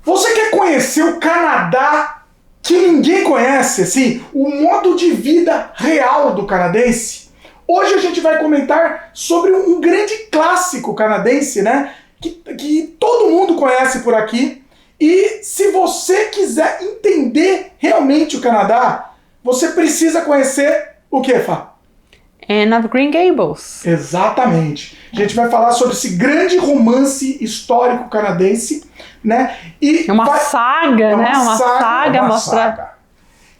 Você quer conhecer o Canadá que ninguém conhece, assim, o modo de vida real do canadense? Hoje a gente vai comentar sobre um grande clássico canadense, né? Que todo mundo conhece por aqui. E se você quiser entender realmente o Canadá, você precisa conhecer o que, Fá? Anne of Green Gables. Exatamente. A gente vai falar sobre esse grande romance histórico canadense, né? E É uma saga, né? Uma saga mostrar. Saga.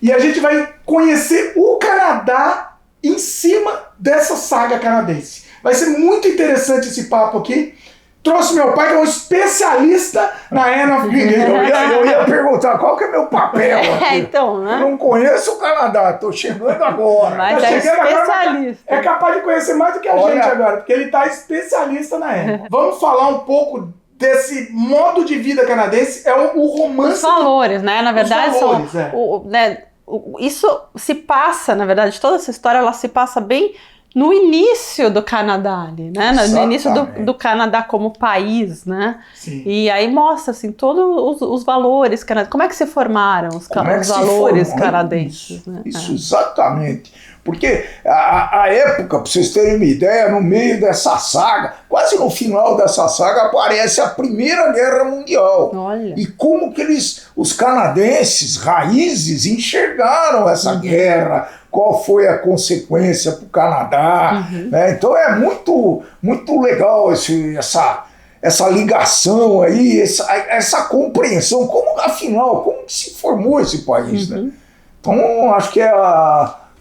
E a gente vai conhecer o Canadá em cima dessa saga canadense. Vai ser muito interessante esse papo aqui. Trouxe meu pai, que é um especialista na Anne of Green Gables. Eu ia perguntar qual que é meu papel aqui. Então, né? Eu não conheço o Canadá, tô chegando agora. Mas Tá é chegando agora, especialista. é capaz de conhecer mais do que a gente agora, porque ele tá especialista na Anne. Vamos falar um pouco desse modo de vida canadense, é o romance. Os valores, né? Na verdade, Os valores, isso se passa, na verdade, toda essa história, ela se passa bem no início do Canadá ali, né? No início do Canadá como país, né? Sim. E aí mostra, assim, todos os valores canadenses. Como é que se formaram os valores canadenses? Isso, exatamente. Porque a época, para vocês terem uma ideia, no meio dessa saga, quase no final dessa saga, aparece a Primeira Guerra Mundial. Olha. E como que os canadenses, raízes, enxergaram essa guerra, qual foi a consequência para o Canadá. Né? Então é muito, muito legal essa ligação aí, essa compreensão, afinal, como que se formou esse país. Né? Então acho que é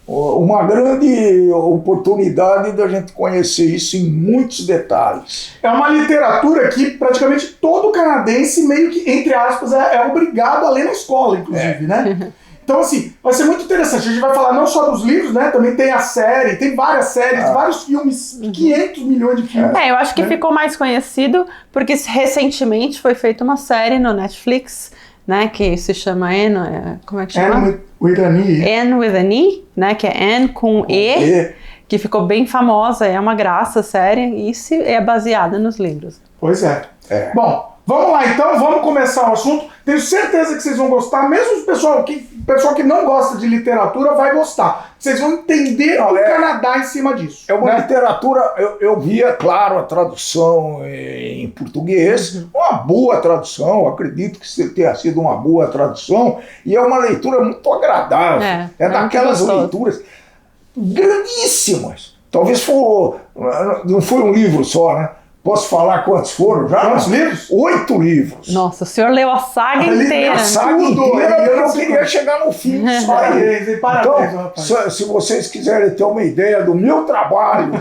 uma grande oportunidade da gente conhecer isso em muitos detalhes. É uma literatura que praticamente todo canadense, meio que, entre aspas, é obrigado a ler na escola, inclusive, né? Então, assim, vai ser muito interessante. A gente vai falar não só dos livros, né? Também tem a série, tem várias séries, vários filmes, 500 milhões de filmes. Eu acho que ficou mais conhecido porque recentemente foi feita uma série no Netflix, né? Que se chama Anne, como é que chama? Anne with an E. Anne with an E, né? Que é Anne com E, que ficou bem famosa, é uma graça a série e é baseada nos livros. Pois é. Bom, vamos lá então, vamos começar o assunto. Tenho certeza que vocês vão gostar, mesmo o pessoal que não gosta de literatura vai gostar. Vocês vão entender o Canadá em cima disso. É uma literatura, eu via, claro, a tradução em português, uma boa tradução, acredito que tenha sido uma boa tradução, e é uma leitura muito agradável. É daquelas leituras grandíssimas. Talvez não foi um livro só, né? Posso falar quantos foram já? Quantos livros? 8 livros. Nossa, o senhor leu a saga inteira. A saga inteira, eu não queria chegar no fim disso aí. Parabéns, então, se vocês quiserem ter uma ideia do meu trabalho,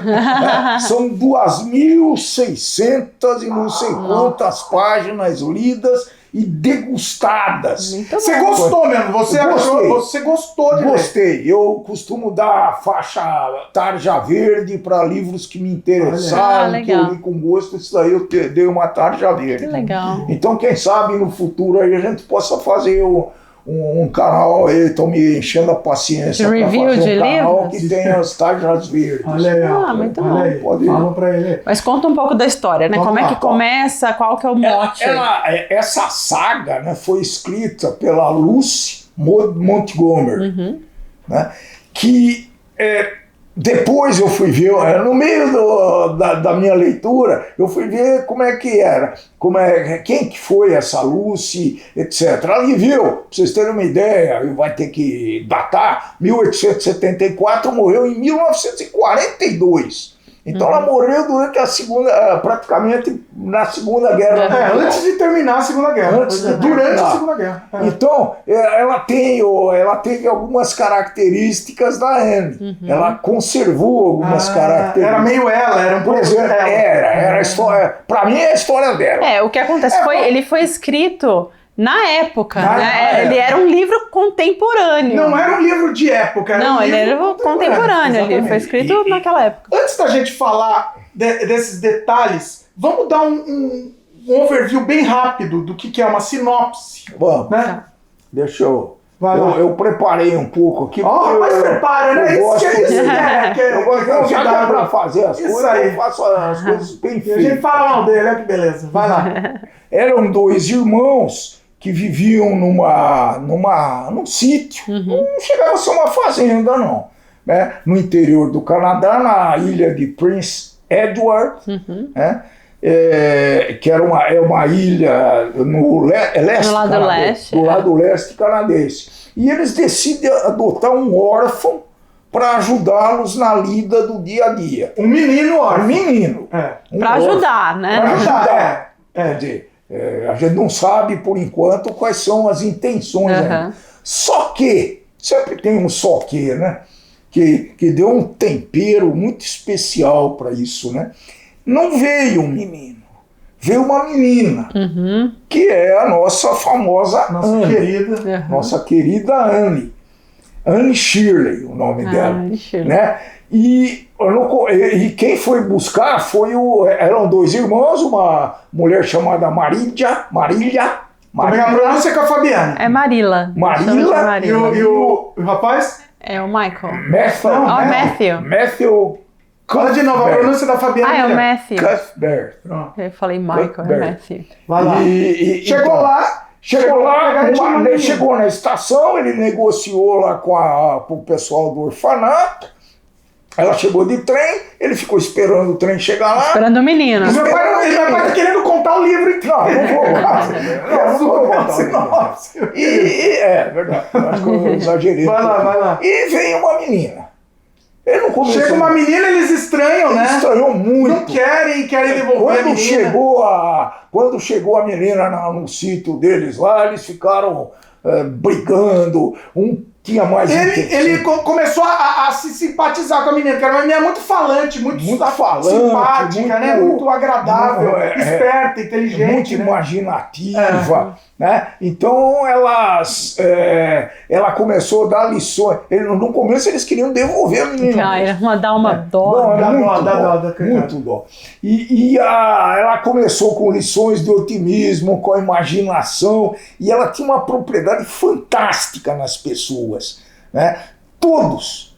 são 2.600 e não sei quantas páginas lidas e degustadas. Você gostou mesmo? Você gostou de ler? Gostei. Eu costumo dar a faixa tarja verde para livros que me interessaram, que eu li com gosto. Isso daí eu dei uma tarja verde. Que legal. Então, quem sabe no futuro aí a gente possa fazer um canal aí, estão me enchendo a paciência para fazer um canal que tenha as tarjas verdes. Olha aí, muito bom. Pode Fala pra ele. Mas conta um pouco da história, né? Como é que começa, qual que é o mote? Essa saga, né, foi escrita pela Lucy Montgomery, né, que depois eu fui ver, no meio da minha leitura, eu fui ver como é que era, quem que foi essa Lucy, etc. Ela viveu, para vocês terem uma ideia, vai ter que datar, 1874, morreu em 1942. Então ela morreu durante praticamente na Segunda Guerra Mundial. Antes de terminar a Segunda Guerra. Durante a Segunda Guerra. Então, ela teve algumas características da Anne. Ela conservou algumas características. Era meio era um pouco. Era a história. Pra mim é a história dela. O que acontece ele foi escrito na época, né? Ele era um livro contemporâneo. Não era um livro de época, era um livro ele era contemporâneo. Ele foi escrito naquela época. Antes da gente falar desses detalhes, vamos dar um overview bem rápido do que é uma sinopse. Vamos, né? Deixa eu preparei um pouco aqui. Mas prepara, né? Isso já que é pra fazer as coisas, eu faço as coisas bem feitas. A gente fala mal dele, olha que beleza. Vai lá. Eram 2 irmãos que viviam num sítio. Não chegava a ser uma fazenda, não. Né? No interior do Canadá, na ilha de Prince Edward, né? Que era uma ilha no leste, do lado leste canadense. E eles decidem adotar um órfão para ajudá-los na lida do dia a dia. Um menino órfão. Um menino. Para ajudar, né? Para ajudar. A gente não sabe, por enquanto, quais são as intenções. Só que, sempre tem um só que, né? Que deu um tempero muito especial para isso, né? Não veio um menino, veio uma menina, que é a nossa famosa nossa querida Anne. Anne Shirley, o nome dela. Né? E quem foi buscar eram dois irmãos, uma mulher chamada Marília. Também a pronúncia com a Fabiana. É Marila. Marila. E o rapaz? É o Michael. Matthew. Matthew. Fala de novo, a pronúncia da Fabiana. É o Matthew. Cuthbert. Eu falei Michael, é Matthew. Vai lá. Chegou na estação, ele negociou lá com o pessoal do orfanato. Ela chegou de trem, ele ficou esperando o trem chegar lá. Esperando o menino. Meu pai tá querendo contar o livro, então. Não vou contar. É verdade, acho que eu exagerei. Vai lá. E vem uma menina. Chega uma menina, eles estranham, né? Estranhou muito. Não querem devolver a menina. Quando chegou a menina no sítio deles lá, eles ficaram brigando. Um tinha mais ele começou a se simpatizar com a menina, que era uma menina muito falante, muito simpática, né? Muito agradável, esperta, inteligente. Muito imaginativa. Né? Então ela começou a dar lições. No começo eles queriam devolver a menina. Dar uma dó. Muito dó. E ela começou com lições de otimismo, com a imaginação, e ela tinha uma propriedade fantástica nas pessoas. Né? Todos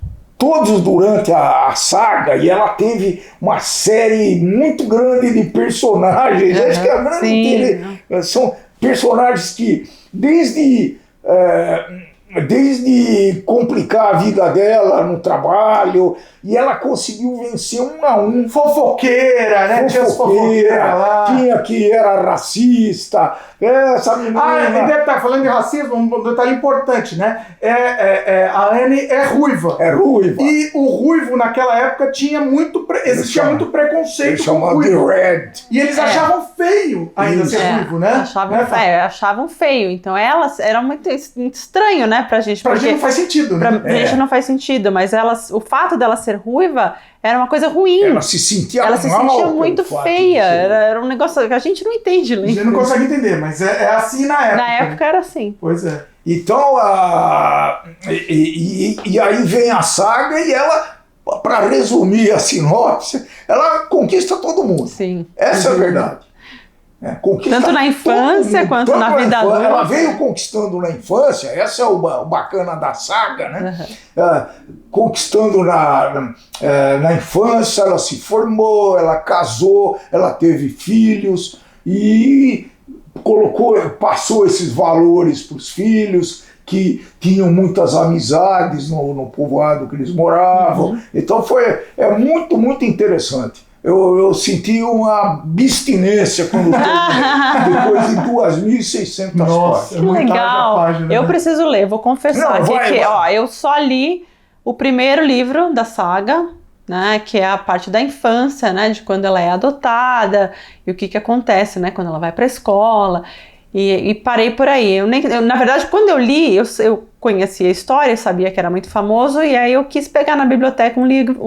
durante a saga, e ela teve uma série muito grande de personagens. Acho que a grande são personagens que desde complicar a vida dela no trabalho, e ela conseguiu vencer um a um. Fofoqueira, né? Tinha que era racista. Essa menina... e detalhe, falando de racismo, um detalhe importante, né? A Anne é ruiva. É ruiva. E o ruivo naquela época existia muito preconceito com o ruivo. Red. E eles achavam feio ainda ser ruivo, né? Achavam feio. Então era muito estranho, né, pra gente. Pra gente não faz sentido, né? Pra gente não faz sentido, mas o fato dela ser ruiva era uma coisa ruim. Ela se sentia muito feia. Era um negócio que a gente não entende. A gente não consegue entender, mas é assim na época. Na época era assim. Pois é. Então, e aí vem a saga e ela, para resumir a sinopse, ela conquista todo mundo. Sim. Essa é a verdade. Tanto na infância quanto na vida adulta. Ela veio conquistando na infância, essa é o bacana da saga, né? Conquistando na infância, ela se formou, ela casou, ela teve filhos e passou esses valores para os filhos, que tinham muitas amizades no povoado que eles moravam. Então é muito, muito interessante. Eu senti uma abstinência quando depois de 2.600 páginas. Que legal! Página, eu preciso ler, vou confessar eu só li o primeiro livro da saga, né, que é a parte da infância, né, de quando ela é adotada e o que acontece, né, quando ela vai para a escola. E parei por aí. Na verdade, quando eu li, eu conhecia a história, sabia que era muito famoso, e aí eu quis pegar na biblioteca um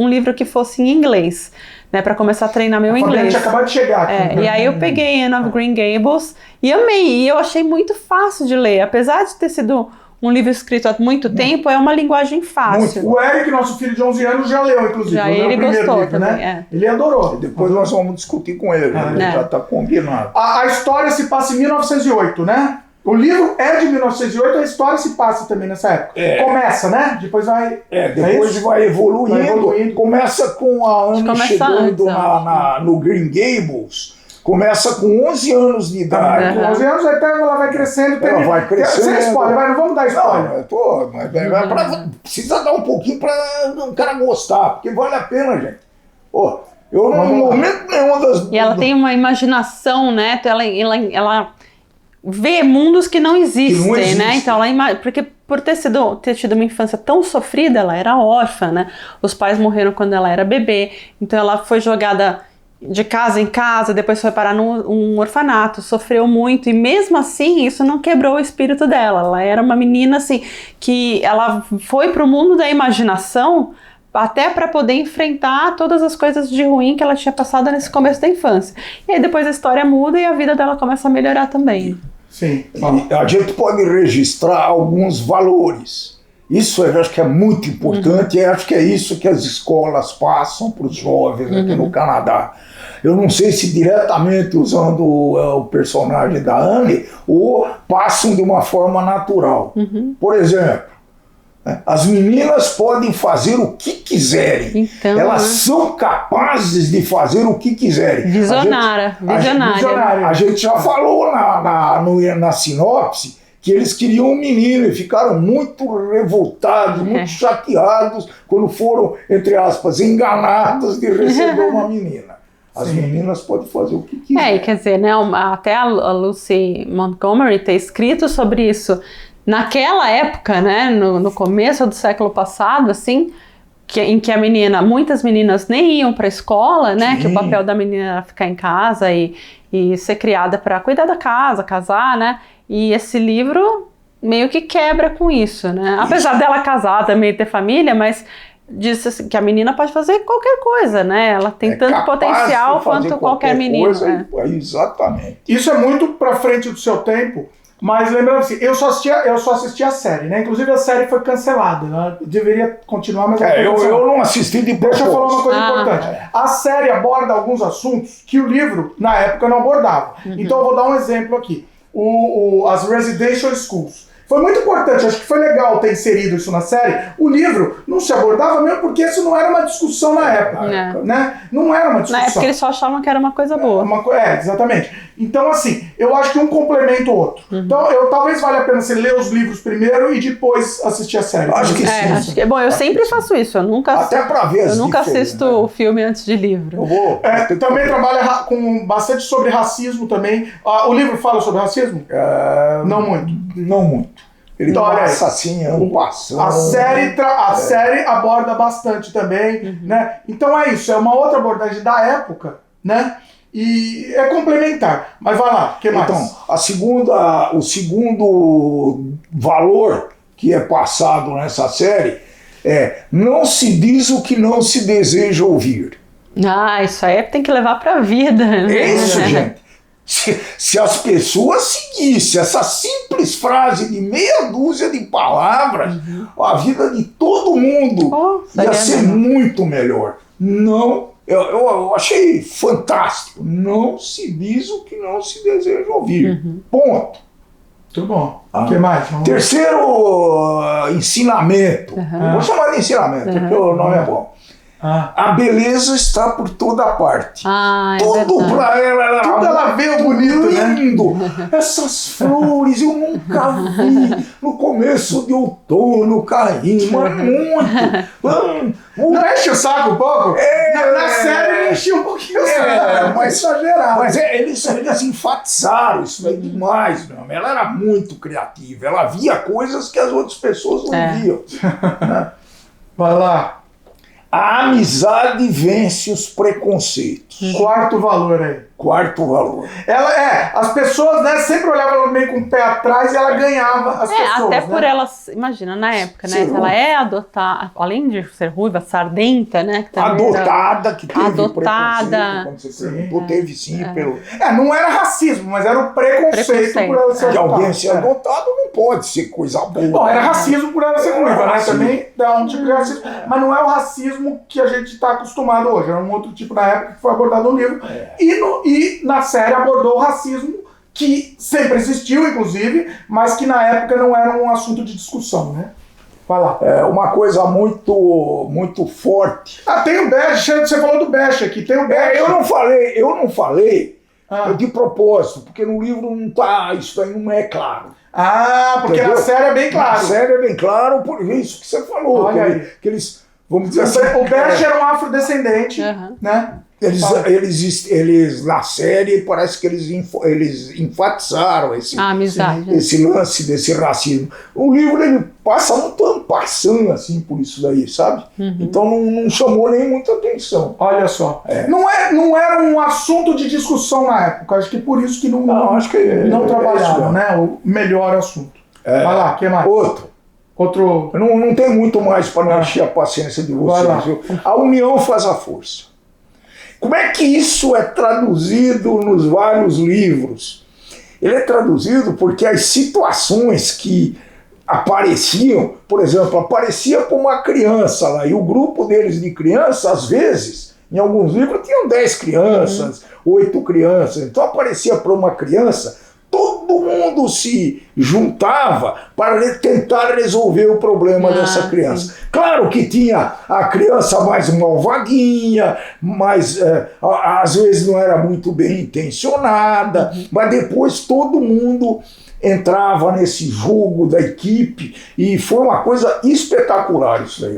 livro que fosse em inglês, né, para começar a treinar meu inglês. Tinha acabado de chegar aqui. E aí eu peguei Anne of Green Gables e amei, e eu achei muito fácil de ler, apesar de ter sido um livro escrito há muito tempo, é uma linguagem fácil. O Eric, nosso filho de 11 anos, já leu, inclusive. Ele gostou livro, também, né? Ele adorou. E depois nós vamos discutir com ele, já está combinado. A história se passa em 1908, né? O livro é de 1908, a história se passa também nessa época. Começa, né? Depois vai... depois vai evoluindo. Começa com a Anne chegando no Green Gables, Começa com 11 anos de idade. Com 11 anos, até ela vai crescendo. Ela vai crescendo. Sem spoiler, não vamos dar spoiler. Precisa dar um pouquinho para o cara gostar, porque vale a pena, gente. Eu não momento nenhum das... E ela tem uma imaginação, né? Ela vê mundos que não existem, né? Então, porque por ter tido uma infância tão sofrida, ela era órfã, né? Os pais morreram quando ela era bebê. Então, ela foi jogada de casa em casa, depois foi parar num orfanato, sofreu muito. E mesmo assim, isso não quebrou o espírito dela. Ela era uma menina, assim, que ela foi pro mundo da imaginação até para poder enfrentar todas as coisas de ruim que ela tinha passado nesse começo da infância. E aí depois a história muda e a vida dela começa a melhorar também. Sim. A gente pode registrar alguns valores. Isso eu acho que é muito importante, e acho que é isso que as escolas passam para os jovens aqui no Canadá. Eu não sei se diretamente usando o personagem da Anne ou passam de uma forma natural. Por exemplo, as meninas podem fazer o que quiserem. Então, elas são capazes de fazer o que quiserem. Visionária. A gente já falou na sinopse que eles queriam um menino e ficaram muito revoltados, muito chateados quando foram, entre aspas, enganados de receber uma menina. As meninas podem fazer o que quiserem. Quer dizer, né, até a Lucy Montgomery ter escrito sobre isso naquela época, né, no começo do século passado, assim, em que muitas meninas nem iam para a escola, né, que o papel da menina era ficar em casa e ser criada para cuidar da casa, casar, né, e esse livro meio que quebra com isso, né, apesar dela casar também, ter família, mas diz assim, que a menina pode fazer qualquer coisa, né, ela tem tanto potencial quanto qualquer menino. Exatamente. Isso é muito para frente do seu tempo. Mas lembrando assim, eu só assisti a série, né? Inclusive a série foi cancelada. Ela deveria continuar, mas eu não assisti de propósito. Deixa eu falar uma coisa importante. A série aborda alguns assuntos que o livro, na época, não abordava. Então eu vou dar um exemplo aqui. As residential schools. Foi muito importante, acho que foi legal ter inserido isso na série. O livro não se abordava mesmo porque isso não era uma discussão na época, né? Não era uma discussão. Na época eles só achavam que era uma coisa boa. Exatamente. Então, assim, eu acho que um complementa o outro. Então, talvez valha a pena você ler os livros primeiro e depois assistir a série. Acho que sim. Acho que, bom, eu sempre faço isso. Eu nunca assisto o filme antes de livro. Eu vou. Também trabalha com bastante sobre racismo também. O livro fala sobre racismo? Não muito. Não muito. Ele passa assim, passando. A série aborda bastante também, né? Então é isso, é uma outra abordagem da época, né? E é complementar. Mas vai lá, o que mais? Então, o segundo valor que é passado nessa série é: não se diz o que não se deseja ouvir. Isso aí tem que levar pra vida. É isso, gente. Se as pessoas seguissem essa simples frase de meia dúzia de palavras, a vida de todo mundo ia ser muito melhor. Eu achei fantástico. Não se diz o que não se deseja ouvir. Ponto. Muito bom. O que mais? Terceiro ensinamento. Vou chamar de ensinamento, porque o nome é bom. A beleza está por toda parte. Tudo pra ela. Tudo ela vê o bonito, lindo. Essas flores eu nunca vi no começo de outono caindo. Mas muito. Não enche o saco um pouco? Na série enche um pouquinho o saco. Mas exagerado. Mas eles enfatizaram isso aí demais. Não. Ela era muito criativa. Ela via coisas que as outras pessoas não viam. Vai lá. A amizade vence os preconceitos. Quarto valor aí. Quarto valor. As pessoas, né, sempre olhavam ela meio com o pé atrás e ela ganhava as pessoas. Até por ela, imagina, na época, né? Ela é adotada, além de ser ruiva, sardenta, né? Que adotada, que teve adotada. Quando você perguntou, teve sim. Não era racismo, mas era o preconceito por ela ser adotada. De alguém ser adotado não pode ser coisa boa. Bom, era racismo por ela ser ruiva, né? Também dá um tipo de racismo. Mas não é o racismo que a gente está acostumado hoje. Era um outro tipo na época que foi abordado no livro. E na série abordou o racismo, que sempre existiu, inclusive, mas que na época não era um assunto de discussão, né? Vai lá. Uma coisa muito, muito forte. Tem o Bash, você falou do Bash aqui, tem o Bash. Eu não falei de propósito, porque no livro não tá, isso aí não é claro. Porque na série é bem claro. Na série é bem claro, por isso que você falou. Que eles, vamos dizer assim... O Bert era um afrodescendente, né? Eles, na série, parece que eles enfatizaram esse lance desse racismo. O livro, ele passa muito passando assim por isso daí, sabe? Então não chamou nem muita atenção. Olha só. Não era um assunto de discussão na época. Acho que por isso que não trabalharam, né? O melhor assunto. Vai lá, o que mais? Outro... Não tem muito mais para não encher a paciência de vocês. Viu? A união faz a força. Como é que isso é traduzido nos vários livros? Ele é traduzido porque as situações que apareciam, por exemplo, aparecia para uma criança lá, e o grupo deles de crianças, às vezes, em alguns livros, tinham 10 crianças, 8 crianças, então aparecia para uma criança, todo mundo se juntava para tentar resolver o problema dessa criança. Sim. Claro que tinha a criança mais malvadinha, mas às vezes não era muito bem intencionada, mas depois todo mundo entrava nesse jogo da equipe e foi uma coisa espetacular isso aí.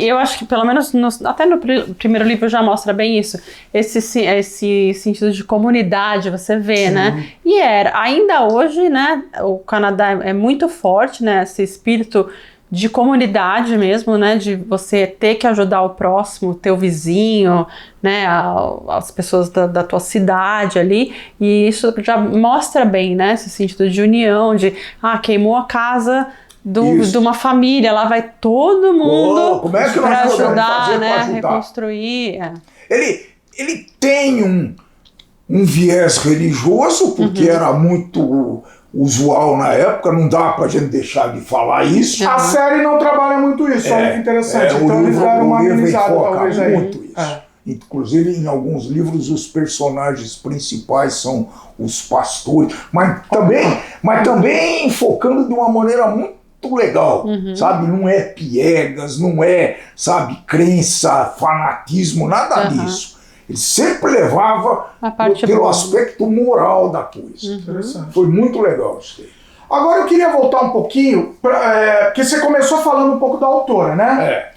E eu acho que pelo menos até no primeiro livro já mostra bem isso, esse sentido de comunidade, você vê, né? E ainda hoje, né, o Canadá é muito forte, né, esse espírito de comunidade mesmo, né, de você ter que ajudar o próximo, teu vizinho, né, as pessoas da tua cidade ali, e isso já mostra bem, né, esse sentido de união, de, queimou a casa de uma família, lá vai todo mundo para ajudar, né, reconstruir. Ele tem um viés religioso, porque era muito usual na época, não dá pra gente deixar de falar isso. A série não trabalha muito isso, é muito interessante. Então eles deram uma amenizada talvez aí. Muito isso. Inclusive, em alguns livros, os personagens principais são os pastores, mas também focando de uma maneira muito legal, sabe? Não é piegas, não é, sabe, crença, fanatismo, nada disso. Ele sempre levava pelo aspecto moral da coisa. Foi muito legal isso aí. Agora eu queria voltar um pouquinho, porque você começou falando um pouco da autora, né?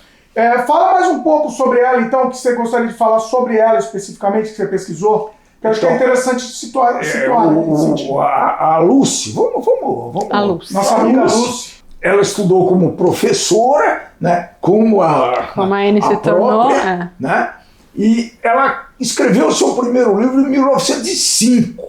Fala mais um pouco sobre ela, então, que você gostaria de falar sobre ela especificamente, que você pesquisou. Que eu acho que é interessante situar a Lucy, vamos. A Lucy. Nossa amiga Lucy. Ela estudou como professora, né? Como a Anne se tornou, né? E ela escreveu o seu primeiro livro em 1905.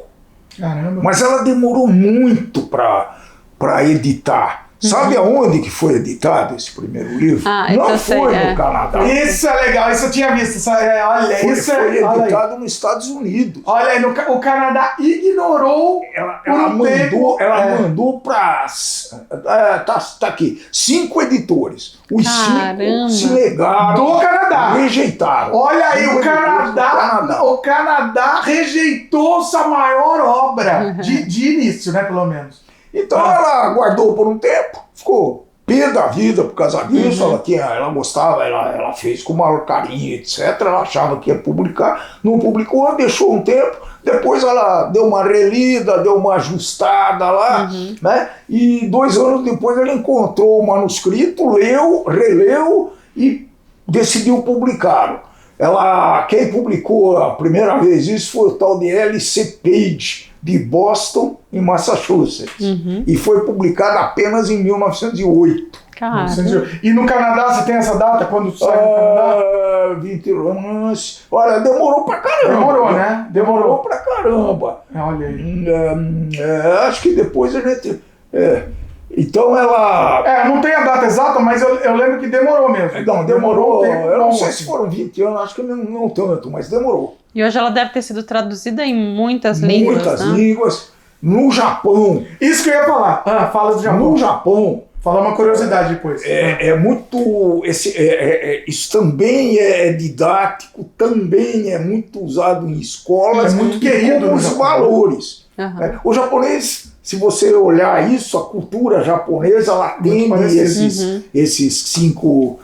Caramba. Mas ela demorou muito para editar. Sabe aonde que foi editado esse primeiro livro? Não foi no Canadá. Isso é legal, isso eu tinha visto. Foi editado nos Estados Unidos. Olha aí, o Canadá ignorou. Ela mandou para. Tá aqui. 5 editores. Os 5 se negaram. Do Canadá. Rejeitaram. Olha aí, o Canadá rejeitou sua maior obra. De início, né, pelo menos. Então ela guardou por um tempo, ficou pé da vida por causa disso, ela gostava, ela fez com maior carinho, etc. Ela achava que ia publicar, não publicou, deixou um tempo, depois ela deu uma relida, deu uma ajustada lá, né? E 2 anos depois ela encontrou o manuscrito, releu e decidiu publicar. Quem publicou a primeira vez isso foi o tal de L.C. Page, de Boston, em Massachusetts. E foi publicado apenas em 1908. E no Canadá, você tem essa data? Quando sai no Canadá? 20 anos. Olha, demorou pra caramba. Demorou, né? Demorou pra caramba. Olha aí. Acho que depois a gente... Então ela... não tem a data exata, mas eu lembro que demorou mesmo. Não, demorou. Eu não sei se foram 20 anos, acho que não tanto, mas demorou. E hoje ela deve ter sido traduzida em muitas línguas. Muitas línguas. No Japão. Isso que eu ia falar. Fala do Japão. No Japão. Falar uma curiosidade depois. Muito. Isso também é didático, também é muito usado em escolas. É muito querido. Como os valores. O japonês, se você olhar isso, a cultura japonesa, ela tem esses 5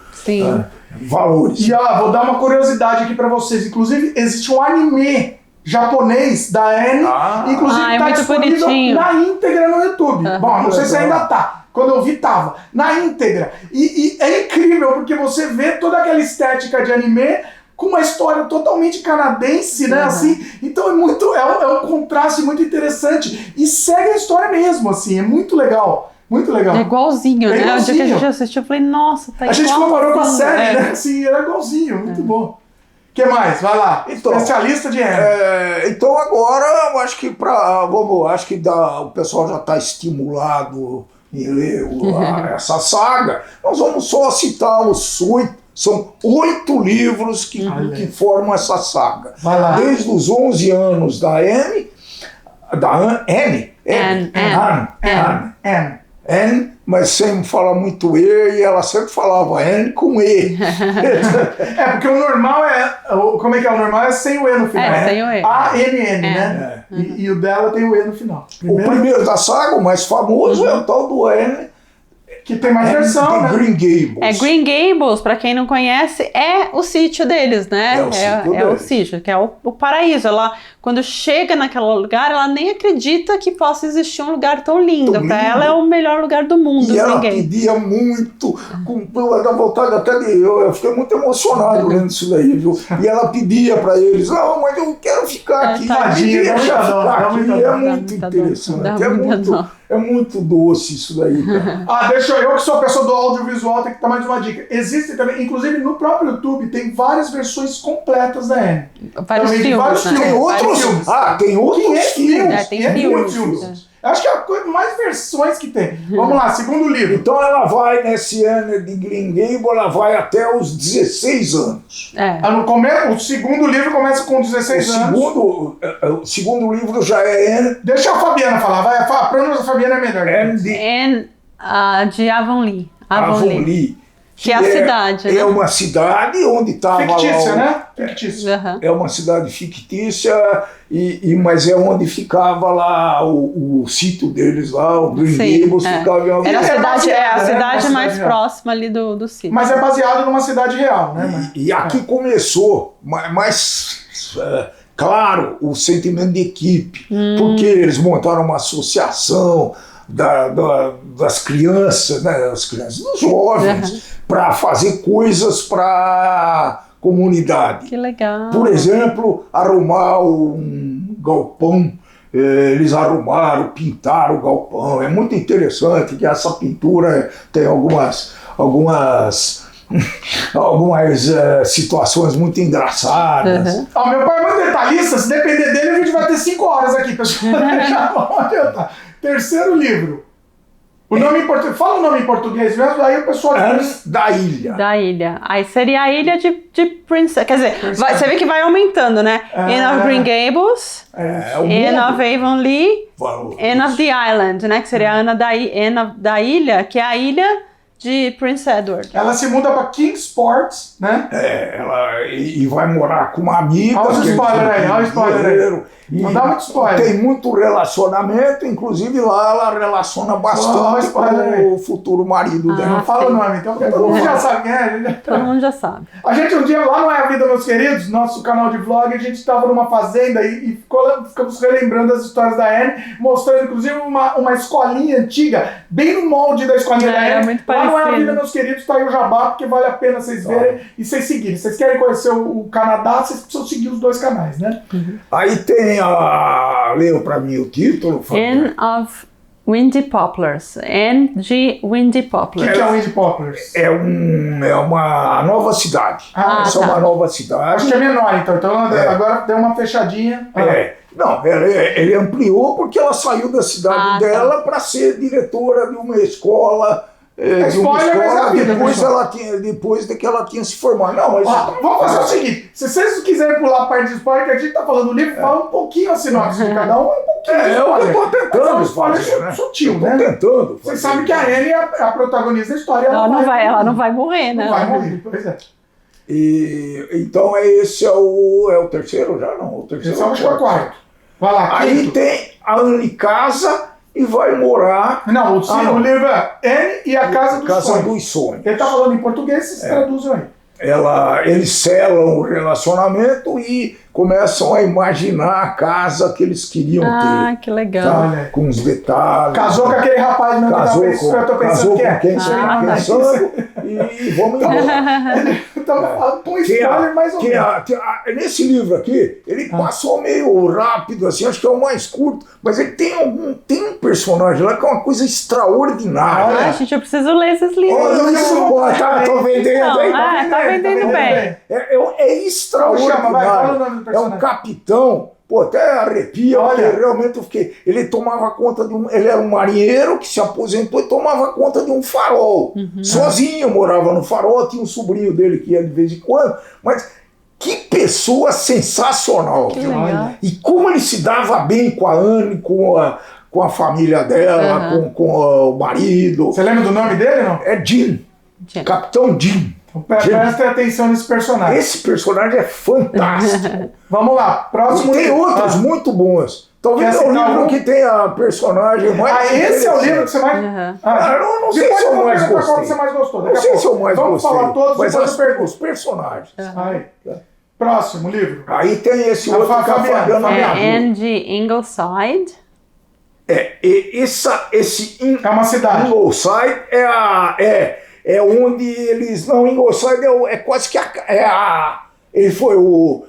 valores. E vou dar uma curiosidade aqui pra vocês. Inclusive, existe um anime japonês da Anne, inclusive está disponível na íntegra no YouTube. Bom, não sei se ainda tá. Quando eu vi, tava na íntegra. E é incrível, porque você vê toda aquela estética de anime com uma história totalmente canadense, né? Assim, então é um contraste muito interessante. E segue a história mesmo, assim, é muito legal. Muito legal. É igualzinho, né? O dia que a gente assistiu, eu falei, nossa, tá igual. A gente comparou com a série, né? Assim, era igualzinho, muito bom. O que mais? Vai lá. Então, especialista de então agora eu acho que o pessoal já está estimulado em ler essa saga. Nós vamos só citar são 8 livros que formam essa saga. Vai lá. Desde os 11 anos da Anne, Anne, mas sem falar muito E, e ela sempre falava Anne com E. Porque o normal como é que é? O normal é sem o E no final. Sem o E. A-N-N, né? E o dela tem o E no final. O primeiro da saga, o mais famoso, é o tal do Anne, que tem mais versão, né? Green Gables. Green Gables, pra quem não conhece, é o sítio deles, né? É o sítio, que é o paraíso. Ela, quando chega naquele lugar, ela nem acredita que possa existir um lugar tão lindo. Pra ela é o melhor lugar do mundo. E ela pedia muito, dá vontade até de... Eu fiquei muito emocionado lendo isso daí, viu? E ela pedia pra eles, não, mas eu quero ficar aqui. É muito interessante. É muito doce isso daí, cara. Eu que sou a pessoa do audiovisual, tem que dar mais uma dica. Existem também, inclusive no próprio YouTube, tem várias versões completas da Anne. Vários filmes, né? Tem outros filmes. Tem outros filmes. Tem filmes. Acho que é a coisa mais versões que tem. Vamos lá, segundo livro. Então ela vai, nesse ano de Green Gables, ela vai até os 16 anos. O segundo livro começa com 16 anos. O segundo livro já é Anne. Deixa a Fabiana falar, vai. A pronúncia da Fabiana é melhor. Anne de Avonlea. Avonlea. Que é a cidade, né? É uma cidade onde estava fictícia, né? Fictícia. É uma cidade fictícia, mas é onde ficava lá o sítio deles lá, o Green Gables ficava em Era a cidade mais próxima ali do sítio. Mas é baseado numa cidade real, né? E aqui começou, mas claro, o sentimento de equipe, porque eles montaram uma associação das crianças, né, dos jovens, para fazer coisas para a comunidade. Que legal. Por exemplo, arrumar um galpão. Eles arrumaram, pintaram o galpão. É muito interessante que essa pintura tem algumas situações muito engraçadas. Meu pai é muito detalhista, se depender dele a gente vai ter 5 horas aqui, pessoal. Terceiro livro. Fala o nome em português mesmo, aí o pessoal... Da Ilha. Da Ilha. Aí seria a ilha de Princess. Quer dizer, você vê que vai aumentando, né? Anne of Green Gables, Anne of Avonlea, Anne of the Island, né? Que seria a Anne da Ilha, que é a ilha de Prince Edward. Ela se muda para Kingsport, né? E vai morar com uma amiga. Olha o spoiler aí. Não dá muito spoiler. Tem muito relacionamento, inclusive lá ela relaciona bastante com o futuro marido dela. Não fala o nome, então todo mundo já sabe quem é. Todo mundo já sabe. A gente um dia lá no É a Vida, meus queridos, nosso canal de vlog, a gente estava numa fazenda e ficamos relembrando as histórias da Anne, mostrando inclusive uma escolinha antiga, bem no molde da escolinha da Anne. Muito lá parecido. no É a Vida, meus queridos, tá aí o jabá, porque vale a pena vocês verem e vocês seguirem. Vocês querem conhecer o Canadá, vocês precisam seguir os 2 canais, né? Aí tem leu pra mim o título. Anne of Windy Poplars. Anne de Windy Poplars. O que é o Windy Poplars? É uma nova cidade. Essa é uma nova cidade. Acho que é menor, então agora deu uma fechadinha. Não, ele ampliou porque ela saiu da cidade dela para ser diretora de uma escola. Depois de que ela tinha se formado. Não, mas vamos fazer o seguinte: se vocês quiserem pular a parte de spoiler, que a gente tá falando do livro, fala um pouquinho a sinopse de cada um, eu tô tentando fazer, né? Sutil, né? Tentando. Vocês sabem que a Anne é a protagonista da história. Ela não vai morrer, né? Não vai morrer, pois é. Então esse é o terceiro já? Não, o terceiro. Esse é o quarto. Vai lá, aí tem a Anne casa e vai morar... Não, o livro é Anne e a Casa dos Sonhos. Ele tá falando em português, vocês traduzem aí. eles selam o relacionamento e começam a imaginar a casa que eles queriam ter. Ah, que legal. Tá? Com os detalhes. Casou com aquele rapaz mesmo que eu tô pensando que é. Quem você tá pensando e vamos embora. Então, põe spoiler mais ou menos. Nesse livro aqui, ele passou meio rápido, assim, acho que é o mais curto, mas ele tem um personagem lá que é uma coisa extraordinária. Ai, gente, eu preciso ler esses livros. Tô vendendo aí. Tá vendendo bem. É extraordinário. É um capitão, pô, até arrepia, porque realmente eu fiquei. Ele tomava conta de ele era um marinheiro que se aposentou e tomava conta de um farol. Sozinho, morava no farol, tinha um sobrinho dele que ia de vez em quando, mas que pessoa sensacional. Que legal. E como ele se dava bem com a Anne, com a família dela, com o marido. Você lembra do nome dele, não? É Jim. Capitão Jim. Presta atenção nesse personagem. Esse personagem é fantástico. Vamos lá, próximo livro. Tem outros muito bons. Talvez é o livro que tem a personagem mais esse é o livro que você mais... Eu não sei se eu mais gostei. Qual você mais gostou. Não sei se eu mais Vamos gostei. falar todos, mas depois eu pergunto. Os personagens. Próximo livro. Aí tem esse outro que a Fabiana me ajuda. Andy Ingleside. Esse é uma cidade. Ingleside é onde eles... Não, Ingleside é quase que ele foi o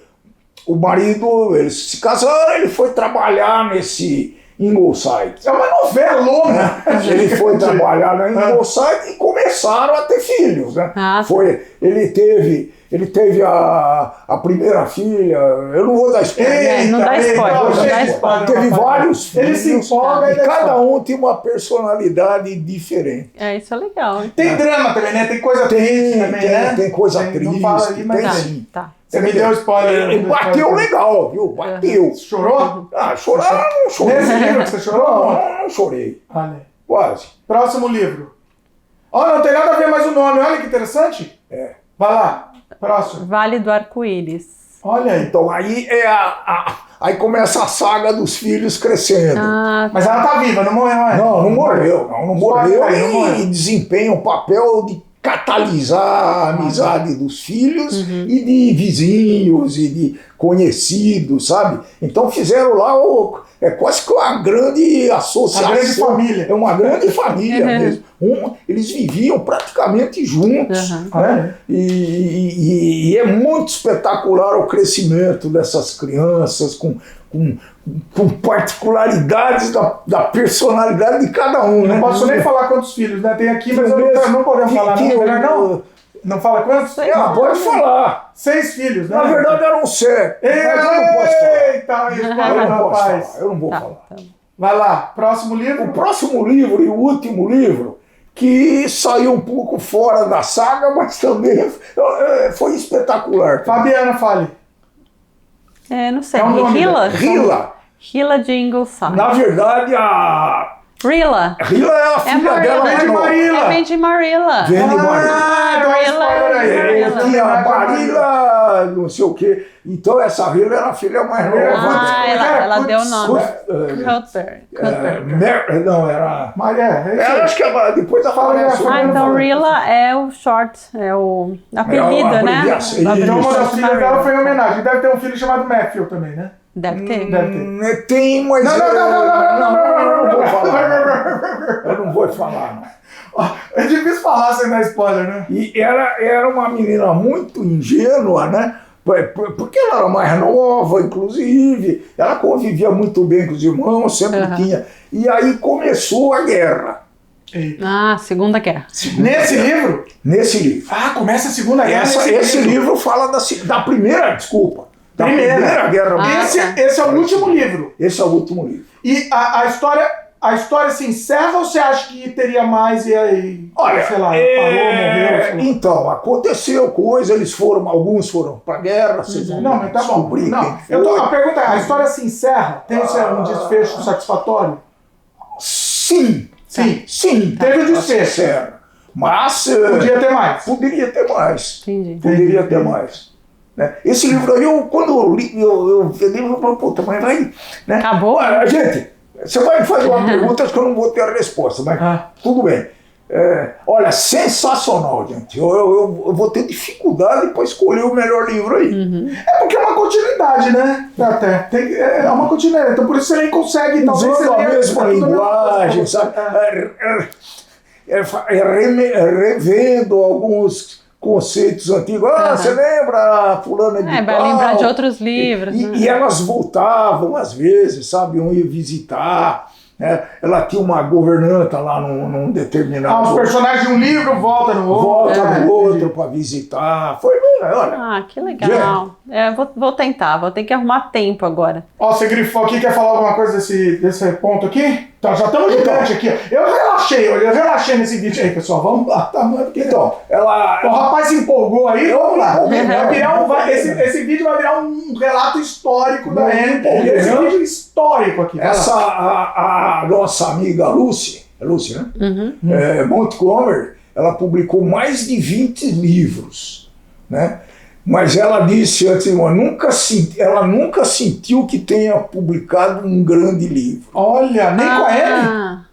marido, eles se casaram, ele foi trabalhar nesse Ingleside. É uma novela longa. Ele foi trabalhar na Ingleside e começaram a ter filhos, né? Ele teve a primeira filha, eu não vou dar spoiler. Não dá spoiler. Teve vários filhos. Ele se empolga e cada um tem uma personalidade diferente. Isso é legal. Tem drama também, né? Tem coisa triste também, né? Tem coisa triste. Não fala aí, mas sim. Tá. Você me deu spoiler. Ele bateu legal, viu? Bateu. Chorou? Chorar não chorei. Nesse livro que você chorou? Não chorei. Olha. Quase. Próximo livro. Não tem nada a ver mais o nome. Olha que interessante. Vai lá. Próximo. Vale do Arco-Íris. Olha aí. Então aí aí começa a saga dos filhos crescendo. Mas ela tá viva, não morreu, né? Não morreu e desempenha um papel de catalisar a amizade dos filhos e de vizinhos e de conhecidos, sabe? Então fizeram lá quase que uma grande associação. Uma grande família. É uma grande família mesmo. Eles viviam praticamente juntos. Né? E é muito espetacular o crescimento dessas crianças com particularidades da personalidade de cada um. Não posso nem falar quantos filhos, né? Tem aqui, mas não podemos falar. Não? Não fala quantos? Pode falar. 6 filhos, né? Na verdade eram 7. Mas eu não posso falar. Eu não vou falar. Vai lá, próximo livro. O próximo livro e o último livro, que saiu um pouco fora da saga, mas também foi espetacular. Fabiana, fale. Não sei. Rila de Ingleside. Na verdade, Rila é a filha dela. Vem de Marilla. Tinha a Marilla, não sei o quê. Então essa Rila era a filha mais nova. Ela deu o nome. Cuthbert. Não, era... Maria. Acho que depois a fala. Então Rila é o short, é o apelido, né? Então uma das filhas dela foi em homenagem. Deve ter um filho chamado Matthew também, né? Deve ter. Tem, mas... Não vou falar. Eu não vou falar, não. É difícil falar sem dar spoiler, né? E ela era uma menina muito ingênua, né? Porque ela era mais nova, inclusive. Ela convivia muito bem com os irmãos, sempre tinha. E aí começou a guerra. Segunda Guerra. Nesse livro? Nesse livro. Começa a Segunda Guerra. Esse livro fala da primeira, desculpa. Da Primeira Guerra. Esse é o último livro. Esse é o último livro. E a história se encerra ou você acha que teria mais e aí, sei lá, parou, morreu? Então, aconteceu coisa, alguns foram pra guerra, vocês vão mas tá bom. A pergunta é, a história se encerra? Tem um desfecho satisfatório? Sim. Teve um desfecho. Mas... Podia ter mais. Poderia ter mais. Entendi. Poderia ter mais. Esse livro aí, quando eu li, eu falei, puta, mas vai... Né? Acabou? Gente, você vai me fazer uma pergunta que eu não vou ter a resposta, mas tudo bem. Olha, sensacional, gente. Eu vou ter dificuldade para escolher o melhor livro aí. É porque é uma continuidade, né? É uma continuidade. Então por isso você nem consegue... Usando a mesma linguagem, sabe? Revendo alguns conceitos antigos. Você lembra fulana de tal? Vai lembrar de outros livros. E elas voltavam às vezes, sabe? Iam visitar. Ela tinha uma governanta lá num determinado... os personagens de um livro voltam no outro. Volta no outro para visitar. Foi bem, olha. Que legal. Vou tentar, vou ter que arrumar tempo agora. Você grifou aqui, quer falar alguma coisa desse ponto aqui? Então, já estamos gigante aqui. Eu relaxei nesse vídeo aí, pessoal. Vamos lá. Então, ela... O rapaz se empolgou aí, vamos lá. Esse vídeo vai virar um relato histórico da Anne. Esse vídeo histórico aqui. A nossa amiga Lucy, né? Montgomery, ela publicou mais de 20 livros, né? Mas ela disse antes, ela nunca sentiu que tenha publicado um grande livro. Olha, nem com a Anne?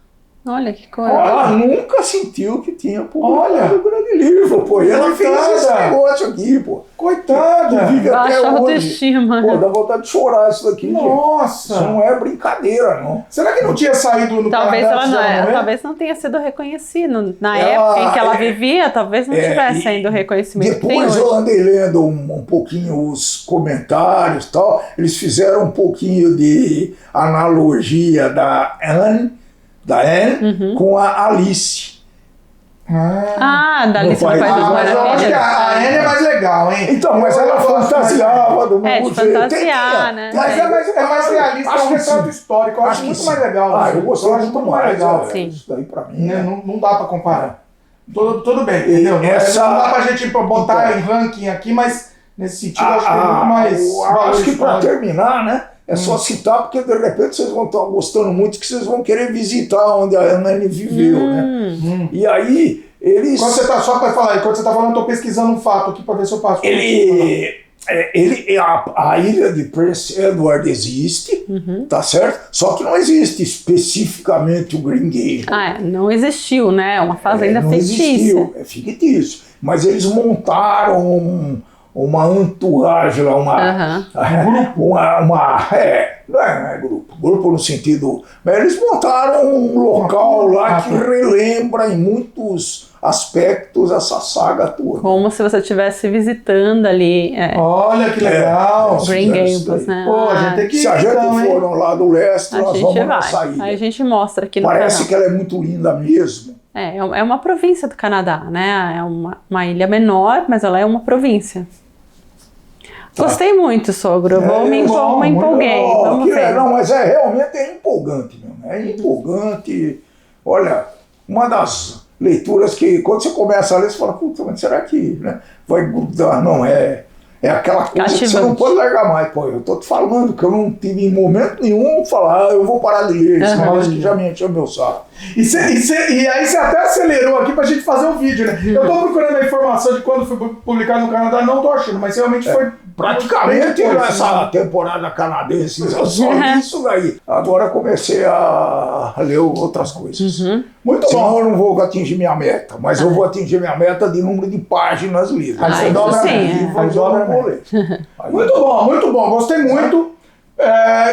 Olha que coisa. Ela nunca sentiu que tinha publicado um grande livro, pô. E ela fez esse negócio aqui, pô. Coitada. Que vive Baixa até hoje. autoestima. Pô, dá vontade de chorar isso daqui. Nossa. Gente. Isso não é brincadeira, não. Será que não tinha saído no Canadá? Talvez não tenha sido reconhecido. Na época em que ela vivia, talvez não tivesse ainda o reconhecimento que tem hoje. Depois eu andei lendo um pouquinho os comentários e tal. Eles fizeram um pouquinho de analogia da Anne com a Alice. Da Alice no País das Mas eu Maravilhas. acho que a Anne é mais legal, hein? Então, mas ela fantasiava do mesmo jeito. Fantasiar, né? Mas é mais realista, é um retrato histórico. Eu acho muito mais legal. Eu gostei muito mais legal. Sim. Isso daí pra mim. Não dá pra comparar. Tudo bem, entendeu? Não dá pra gente botar em ranking aqui, mas nesse sentido eu acho que é muito mais... Acho que pra terminar, né? É só citar, porque de repente vocês vão estar gostando muito, que vocês vão querer visitar onde a Anne viveu, né? E aí, eles... Só para falar aí, quando você está falando, eu estou pesquisando um fato aqui para ver se eu passo. A ilha de Prince Edward existe, tá certo? Só que não existe especificamente o Green Gable. Não existiu, né? Uma fazenda fictícia. Existiu, é fictício. Mas eles montaram uma entourage lá, não é grupo no sentido, mas eles montaram um local lá que relembra em muitos aspectos essa saga toda. Como se você estivesse visitando ali. Olha que legal! Green Gables, né? Pô, a gente tem que se a gente for lá do leste, nós vamos na saída. Aí a gente mostra aqui no canal. Parece que ela é muito linda mesmo. É uma província do Canadá, né? É uma ilha menor, mas ela é uma província. Gostei muito, sogro. Me empolguei. Vamos ver. Não, mas realmente é empolgante mesmo. É empolgante. Olha, uma das leituras que quando você começa a ler, você fala, puta, mas será que vai grudar? Não, é aquela coisa que você não pode largar mais. Pô, eu tô te falando que eu não tive em momento nenhum falar, eu vou parar de ler. Esse negócio que já me encheu meu saco. E aí você até acelerou aqui pra gente fazer o vídeo, né? Eu tô procurando a informação de quando foi publicado no Canadá, não tô achando, mas realmente foi... Praticamente essa temporada canadense, eu só li isso daí. Agora comecei a ler outras coisas. Muito Senão bom. eu não vou atingir minha meta, mas eu vou atingir minha meta de número de páginas lidas. Aí você dobra muito bom, gostei muito.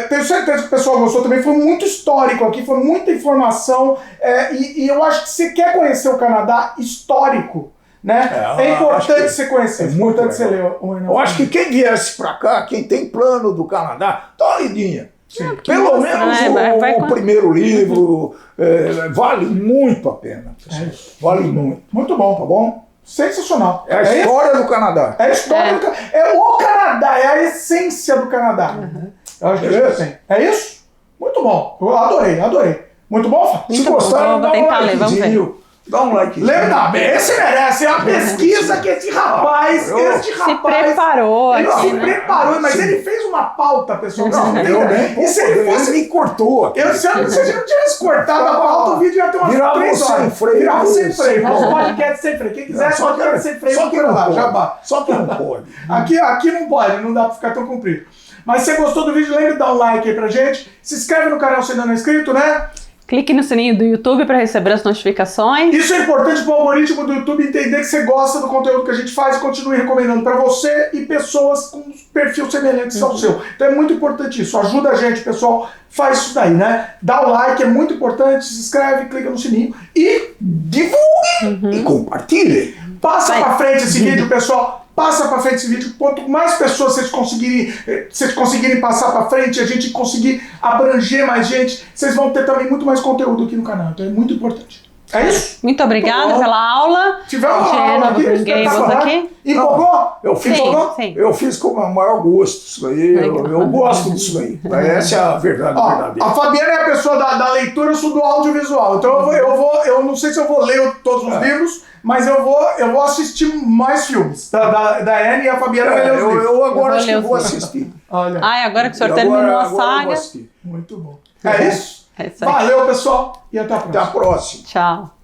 Tenho certeza que o pessoal gostou também, foi muito histórico aqui, foi muita informação e eu acho que você quer conhecer o Canadá histórico, né? É importante você conhecer, é importante você ler. Eu acho que quem viesse pra cá, quem tem plano do Canadá, dá uma lidinha. Pelo menos o primeiro livro vale muito a pena. Vale muito. Muito bom, tá bom? Sensacional. É a história do Canadá. É a história do Canadá. É o Canadá, é a essência do Canadá. Eu acho que é isso? Muito bom. Eu adorei. Muito bom, Fábio? Se gostaram, dá um likezinho. Dá um like. Lembra? Esse merece. É a pesquisa que esse rapaz se preparou. Ele se preparou, mas ele fez uma pauta, pessoal. E se ele fosse... Ele me cortou. Se ele não tivesse cortado a pauta, o vídeo ia ter umas 3 horas. Virava sem freio. Nosso podcast sem freio. Quem quiser, só que sem freio. Só que não pode. Só que não pode. Aqui não pode, não dá pra ficar tão comprido. Mas se você gostou do vídeo, lembre de dar um like aí pra gente. Se inscreve no canal se ainda não é inscrito, né? Clique no sininho do YouTube para receber as notificações. Isso é importante para o algoritmo do YouTube entender que você gosta do conteúdo que a gente faz e continue recomendando para você e pessoas com perfil semelhantes ao seu. Então é muito importante isso. Ajuda a gente, pessoal. Faz isso daí, né? Dá o like, é muito importante. Se inscreve, clica no sininho e divulgue e compartilhe. Passa para frente esse vídeo, pessoal. Passa para frente esse vídeo. Quanto mais pessoas vocês conseguirem passar para frente, a gente conseguir abranger mais gente, vocês vão ter também muito mais conteúdo aqui no canal. Então é muito importante. É isso? Muito obrigada pela aula. Tivemos uma aula aqui. Empolgou? Sim. Eu fiz com o maior gosto isso aí. Eu gosto disso aí. Essa é a verdade verdadeira. A Fabiana é a pessoa da leitura, eu sou do audiovisual. Então eu não sei se eu vou ler todos os livros, mas eu vou assistir mais filmes da Anne, e a Fabiana vai ler os livros. Eu agora acho que vou assistir. Olha. Agora que o senhor terminou a saga. Muito bom. É isso? É isso aí. Valeu, pessoal. E até a próxima. Até a próxima. Tchau.